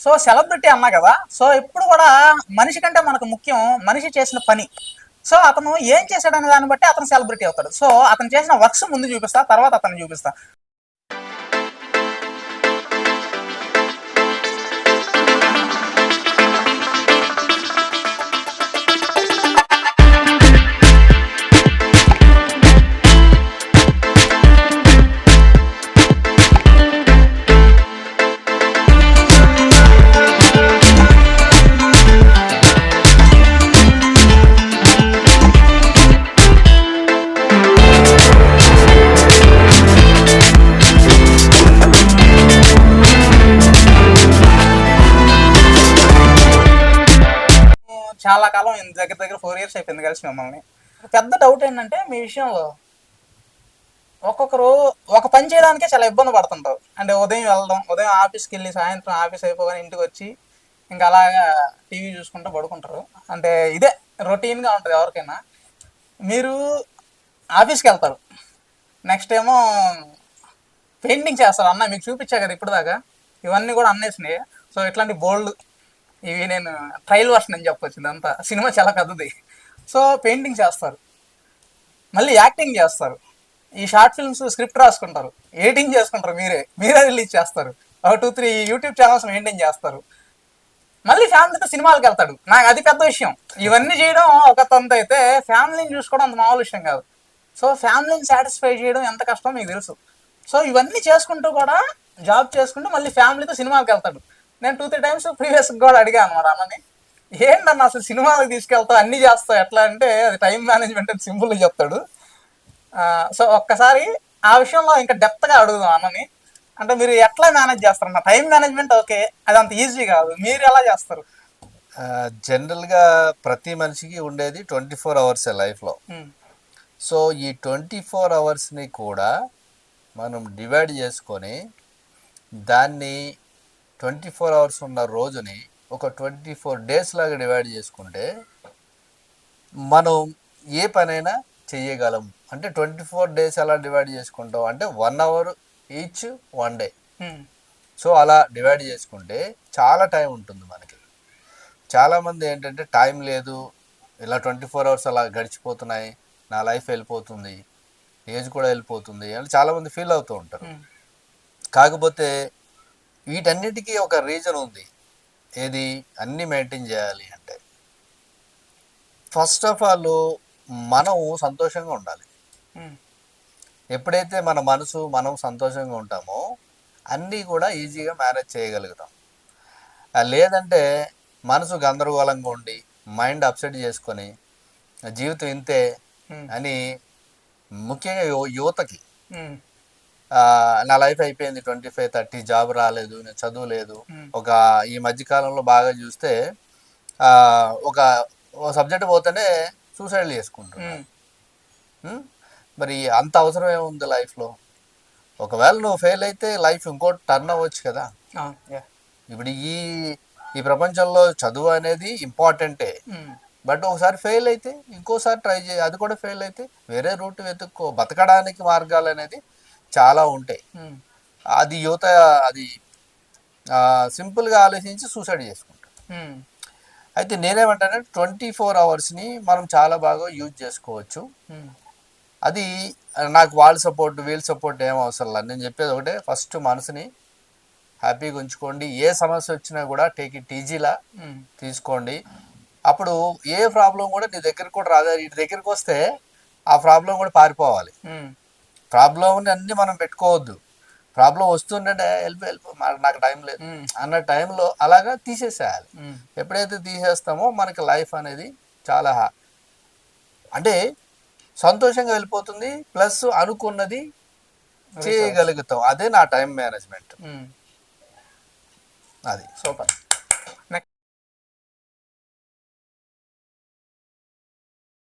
So celebrity అన్నా కదా, so ఎప్పుడు కూడా మనిషి కంటే మనకు ముఖ్యం మనిషి చేసిన పని. సో అతను ఏం చేశాడనే దాన్ని బట్టి అతను సెలబ్రిటీ అవుతాడు. సో అతను చేసిన వర్క్స్ ముందు చూపిస్తా, తర్వాత అతను చూపిస్తా. చాలా కాలం దగ్గర దగ్గర 4 years అయిపోయింది కలిసి మిమ్మల్ని. పెద్ద డౌట్ ఏంటంటే మీ విషయంలో ఒక్కొక్కరు ఒక పని చేయడానికే చాలా ఇబ్బంది పడుతుంటారు. అంటే ఉదయం ఆఫీస్కి వెళ్ళి సాయంత్రం ఆఫీస్ అయిపోగానే ఇంటికి వచ్చి ఇంకా అలాగా టీవీ చూసుకుంటూ పడుకుంటారు. అంటే ఇదే రొటీన్గా ఉంటుంది ఎవరికైనా. మీరు ఆఫీస్కి వెళ్తారు, నెక్స్ట్ ఏమో పెయింటింగ్ చేస్తారు. అన్న మీకు చూపించా కదా ఇప్పుడు దాకా, ఇవన్నీ కూడా అన్నేసినాయి. సో ఇట్లాంటి బోల్డ్ ఇవి నేను ట్రయల్ వర్షన్ అని చెప్పొచ్చు. ఇదంతా సినిమా చాలా పెద్దది. సో పెయింటింగ్ చేస్తారు, మళ్ళీ యాక్టింగ్ చేస్తారు, ఈ షార్ట్ ఫిల్మ్స్ స్క్రిప్ట్ రాసుకుంటారు, ఎడిటింగ్ చేసుకుంటారు, మీరే రిలీజ్ చేస్తారు, ఒక 2-3 యూట్యూబ్ ఛానల్స్ మెయింటైన్ చేస్తారు, మళ్ళీ ఫ్యామిలీతో సినిమాలకు వెళ్తాడు. నాకు అది పెద్ద విషయం. ఇవన్నీ చేయడం ఒక తంత అయితే, ఫ్యామిలీని చూసుకోవడం అంత మామూలు విషయం కాదు. సో ఫ్యామిలీని సాటిస్ఫై చేయడం ఎంత కష్టమో మీకు తెలుసు. సో ఇవన్నీ చేసుకుంటూ కూడా జాబ్ చేసుకుంటూ మళ్ళీ ఫ్యామిలీతో సినిమాలకు వెళ్తాడు. నేను 2-3 times ప్రీవియస్ కూడా అడిగాను అనమాట అన్నని, ఏంటన్నా అసలు సినిమాలకు తీసుకెళ్తావు, అన్నీ చేస్తావు ఎట్లా అంటే, అది టైం మేనేజ్మెంట్ అని సింపుల్గా చెప్తాడు. సో ఒక్కసారి ఆ విషయంలో ఇంకా డెప్త్గా అడుగుదాం అన్నని. అంటే మీరు ఎట్లా మేనేజ్ చేస్తారన్న టైం మేనేజ్మెంట్? ఓకే, అది అంత ఈజీ కాదు, మీరు ఎలా చేస్తారు? జనరల్గా ప్రతి మనిషికి ఉండేది 24 hours లైఫ్లో. సో ఈ 24 hours కూడా మనం డివైడ్ చేసుకొని దాన్ని 24 hours ఉన్న రోజుని ఒక 24 days లాగా డివైడ్ చేసుకుంటే మనం ఏ పనైనా చెయ్యగలం. అంటే 24 days ఎలా డివైడ్ చేసుకుంటాం అంటే 1 hour ఈచ్ 1 day. సో అలా డివైడ్ చేసుకుంటే చాలా టైం ఉంటుంది మనకి. చాలామంది ఏంటంటే టైం లేదు, ఇలా 24 hours అలా గడిచిపోతున్నాయి, నా లైఫ్ వెళ్ళిపోతుంది, ఏజ్ కూడా వెళ్ళిపోతుంది అని చాలామంది ఫీల్ అవుతూ ఉంటారు. కాకపోతే వీటన్నిటికీ ఒక రీజన్ ఉంది. ఏది? అన్నీ మెయింటైన్ చేయాలి అంటే ఫస్ట్ ఆఫ్ ఆల్ మనం సంతోషంగా ఉండాలి. ఎప్పుడైతే మనం సంతోషంగా ఉంటామో అన్నీ కూడా ఈజీగా మేనేజ్ చేయగలుగుతాం. లేదంటే మనసు గందరగోళంగా ఉండి మైండ్ అప్సెట్ చేసుకొని జీవితం ఇంతే అని, ముఖ్యంగా యువతకి నా లైఫ్ అయిపోయింది 25-30, జాబ్ రాలేదు, నేను చదువు లేదు. ఒక ఈ మధ్యకాలంలో బాగా చూస్తే ఒక సబ్జెక్ట్ పోతేనే సూసైడ్ చేసుకుంటున్నాను. మరి అంత అవసరం ఏముంది లైఫ్లో? ఒకవేళ నువ్వు ఫెయిల్ అయితే లైఫ్ ఇంకోటి టర్న్ అవ్వచ్చు కదా. ఇప్పుడు ఈ ప్రపంచంలో చదువు అనేది ఇంపార్టెంటే, బట్ ఒకసారి ఫెయిల్ అయితే ఇంకోసారి ట్రై చేయి. అది కూడా ఫెయిల్ అయితే వేరే రూట్ వెతుక్కో. బతకడానికి మార్గాలు అనేది చాలా ఉంటాయి. అది యువత అది సింపుల్గా ఆలోచించి సూసైడ్ చేసుకుంటారు. అయితే నేనేమంటానంటే 24 hours మనం చాలా బాగా యూజ్ చేసుకోవచ్చు. అది నాకు వాళ్ళ సపోర్ట్ వీళ్ళ సపోర్ట్ ఏం అవసరం లేదు. నేను చెప్పేది ఒకటే, ఫస్ట్ మనసుని హ్యాపీగా ఉంచుకోండి. ఏ సమస్య వచ్చినా కూడా టేక్ ఇట్ ఈజీలా తీసుకోండి. అప్పుడు ఏ ప్రాబ్లం కూడా నీ దగ్గరకు కూడా రాదు. ఇటు దగ్గరికి వస్తే ఆ ప్రాబ్లం కూడా పారిపోవాలి. ప్రాబ్లంని అన్ని మనం పెట్టుకోవద్దు. ప్రాబ్లం వస్తుంటే వెళ్ళిపో నాకు టైం లేదు అన్న టైంలో అలాగా తీసేసేయాలి. ఎప్పుడైతే తీసేస్తామో మనకి లైఫ్ అనేది చాలా అంటే సంతోషంగా వెళ్ళిపోతుంది, ప్లస్ అనుకున్నది చేయగలుగుతాం. అదే నా టైం మేనేజ్మెంట్. అది సూపర్.